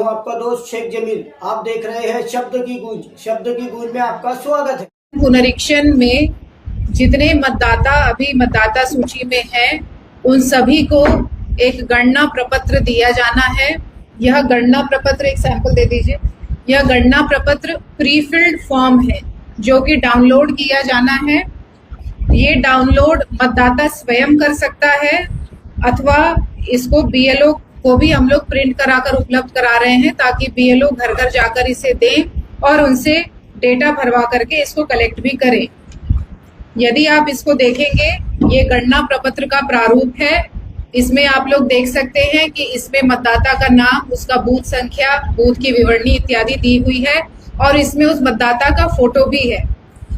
हूं आपका दोस्त शेख जमील। आप देख रहे हैं शब्द की गूंज में आपका स्वागत है। पुनरीक्षण में जितने मतदाता अभी मतदाता सूची में हैं, उन सभी को एक गणना प्रपत्र दिया जाना है। यह गणना प्रपत्र, एक सैंपल दे दीजिए। यह गणना प्रपत्र प्री फिल्ड फॉर्म है जो कि डाउनलोड किया जाना है। ये डाउनलोड मतदाता स्वयं कर सकता है अथवा इसको बीएलओ को भी हम लोग प्रिंट कराकर उपलब्ध करा रहे हैं ताकि बीएलओ घर घर जाकर इसे दें और उनसे डेटा भरवा करके इसको कलेक्ट भी करें। यदि आप इसको देखेंगे, ये गणना प्रपत्र का प्रारूप है। इसमें आप लोग देख सकते हैं कि इसमें मतदाता का नाम, उसका बूथ संख्या, बूथ की विवरणी इत्यादि दी हुई है और इसमें उस मतदाता का फोटो भी है।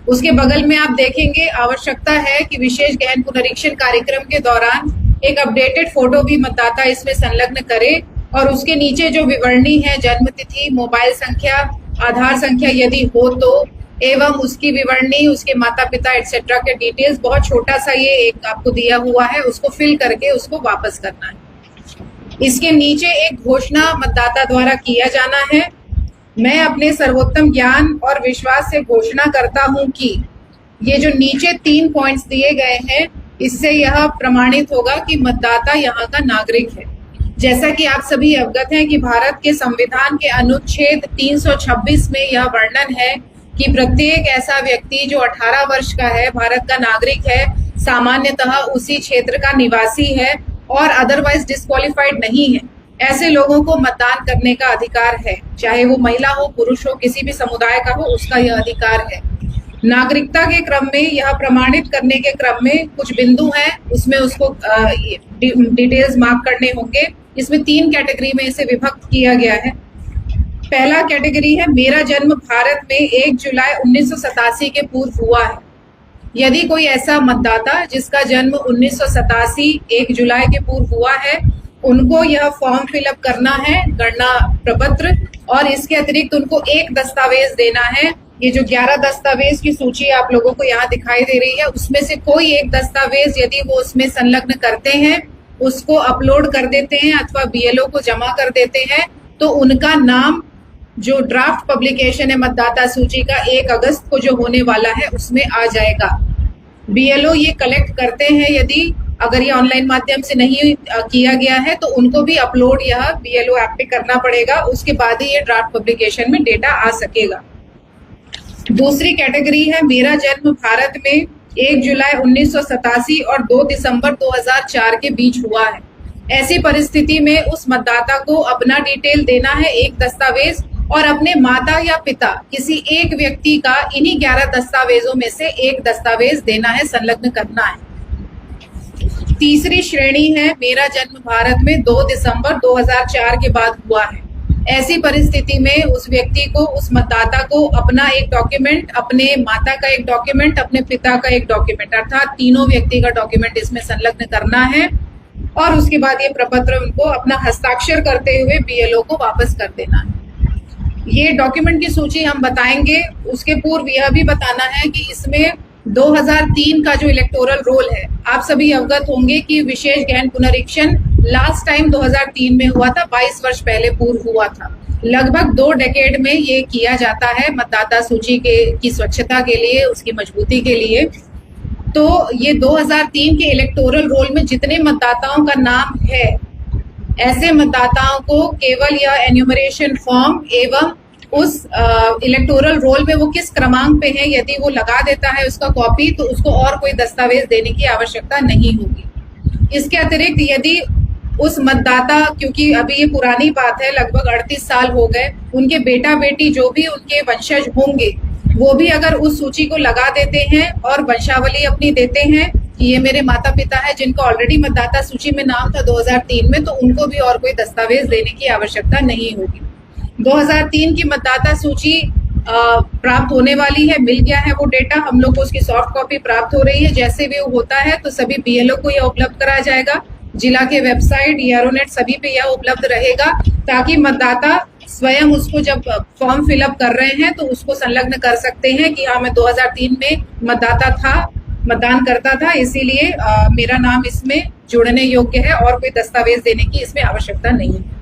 उसके बगल में आप देखेंगे आवश्यकता है कि विशेष गहन पुनरीक्षण कार्यक्रम के दौरान एक अपडेटेड फोटो भी मतदाता इसमें संलग्न करे और उसके नीचे जो विवरणी है, जन्म तिथि, मोबाइल संख्या, आधार संख्या यदि हो तो, एवं उसकी विवरणी, उसके माता पिता एटसेट्रा के डिटेल्स, बहुत छोटा सा ये एक आपको दिया हुआ है, उसको फिल करके उसको वापस करना है। इसके नीचे एक घोषणा मतदाता द्वारा किया जाना है। मैं अपने सर्वोत्तम ज्ञान और विश्वास से घोषणा करता हूं कि ये जो नीचे 3 पॉइंट्स दिए गए हैं, इससे यह प्रमाणित होगा कि मतदाता यहाँ का नागरिक है। जैसा कि आप सभी अवगत हैं कि भारत के संविधान के अनुच्छेद 326 में यह वर्णन है कि प्रत्येक ऐसा व्यक्ति जो 18 वर्ष का है, भारत का नागरिक है, सामान्यतः उसी क्षेत्र का निवासी है और अदरवाइज डिस्क्वालिफाइड नहीं है, ऐसे लोगों को मतदान करने का अधिकार है। चाहे वो महिला हो, पुरुष हो, किसी भी समुदाय का हो, उसका यह अधिकार है। नागरिकता के क्रम में यह प्रमाणित करने के क्रम में कुछ बिंदु हैं, उसमें उसको डिटेल्स मार्क करने होंगे। इसमें 3 कैटेगरी में इसे विभक्त किया गया है। पहला कैटेगरी है, मेरा जन्म भारत में 1 जुलाई 1987 के पूर्व हुआ है। यदि कोई ऐसा मतदाता जिसका जन्म 1987 1 जुलाई के पूर्व हुआ है, उनको यह फॉर्म फिलअप करना है, गणना प्रपत्र, और इसके अतिरिक्त उनको एक दस्तावेज देना है। ये जो 11 दस्तावेज की सूची आप लोगों को यहाँ दिखाई दे रही है, उसमें से कोई एक दस्तावेज यदि वो उसमें संलग्न करते हैं, उसको अपलोड कर देते हैं अथवा बीएलओ को जमा कर देते हैं, तो उनका नाम जो ड्राफ्ट पब्लिकेशन है मतदाता सूची का 1 अगस्त को जो होने वाला है, उसमें आ जाएगा। बीएलओ ये कलेक्ट करते हैं, यदि अगर ये ऑनलाइन माध्यम से नहीं किया गया है तो उनको भी अपलोड यह बीएलओ ऐप पे करना पड़ेगा। उसके बाद ही ये ड्राफ्ट पब्लिकेशन में डेटा आ सकेगा। दूसरी कैटेगरी है, मेरा जन्म भारत में 1 जुलाई 1987 और 2 दिसंबर 2004 के बीच हुआ है। ऐसी परिस्थिति में उस मतदाता को अपना डिटेल देना है, एक दस्तावेज, और अपने माता या पिता किसी एक व्यक्ति का इन्हीं 11 दस्तावेजों में से एक दस्तावेज देना है, संलग्न करना है। तीसरी श्रेणी है, मेरा जन्म भारत में 2 दिसंबर 2004 के बाद हुआ है। ऐसी परिस्थिति में उस व्यक्ति को, उस मतदाता को अपना एक डॉक्यूमेंट, अपने माता का एक डॉक्यूमेंट, अपने पिता का एक डॉक्यूमेंट, अर्थात तीनों व्यक्ति का डॉक्यूमेंट इसमें संलग्न करना है और उसके बाद ये प्रपत्र उनको अपना हस्ताक्षर करते हुए बीएलओ को वापस कर देना है। ये डॉक्यूमेंट की सूची हम बताएंगे। उसके पूर्व यह भी बताना है कि इसमें 2003 का जो इलेक्टोरल रोल है, आप सभी अवगत होंगे कि विशेष गहन पुनरीक्षण लास्ट टाइम 2003 में हुआ था, 22 वर्ष पहले पूर्व हुआ था। लगभग 2 डेकेड में ये किया जाता है मतदाता सूची की स्वच्छता के लिए, उसकी मजबूती के लिए। तो ये 2003 के इलेक्टोरल रोल में जितने मतदाताओं का नाम है, ऐसे मतदाताओं को केवल यह एन्यूमरेशन फॉर्म एवं उस इलेक्टोरल रोल में वो किस क्रमांक पे है, यदि वो लगा देता है उसका कॉपी, तो उसको और कोई दस्तावेज देने की आवश्यकता नहीं होगी। इसके अतिरिक्त यदि उस मतदाता, क्योंकि अभी ये पुरानी बात है, लगभग 38 साल हो गए, उनके बेटा बेटी जो भी उनके वंशज होंगे, वो भी अगर उस सूची को लगा देते हैं और वंशावली अपनी देते हैं कि ये मेरे माता पिता है जिनका ऑलरेडी मतदाता सूची में नाम था 2003 में, तो उनको भी और कोई दस्तावेज देने की आवश्यकता नहीं होगी। 2003 की मतदाता सूची प्राप्त होने वाली है, मिल गया है वो डेटा, हम लोग को उसकी सॉफ्ट कॉपी प्राप्त हो रही है। जैसे भी वो होता है तो सभी बीएलओ को यह उपलब्ध कराया जाएगा। जिला के वेबसाइट, ERO-NET सभी पे यह उपलब्ध रहेगा ताकि मतदाता स्वयं उसको जब फॉर्म फिलअप कर रहे हैं तो उसको संलग्न कर सकते हैं कि हाँ, मैं 2003 में मतदाता था, मतदान करता था, इसीलिए मेरा नाम इसमें जुड़ने योग्य है और कोई दस्तावेज देने की इसमें आवश्यकता नहीं है।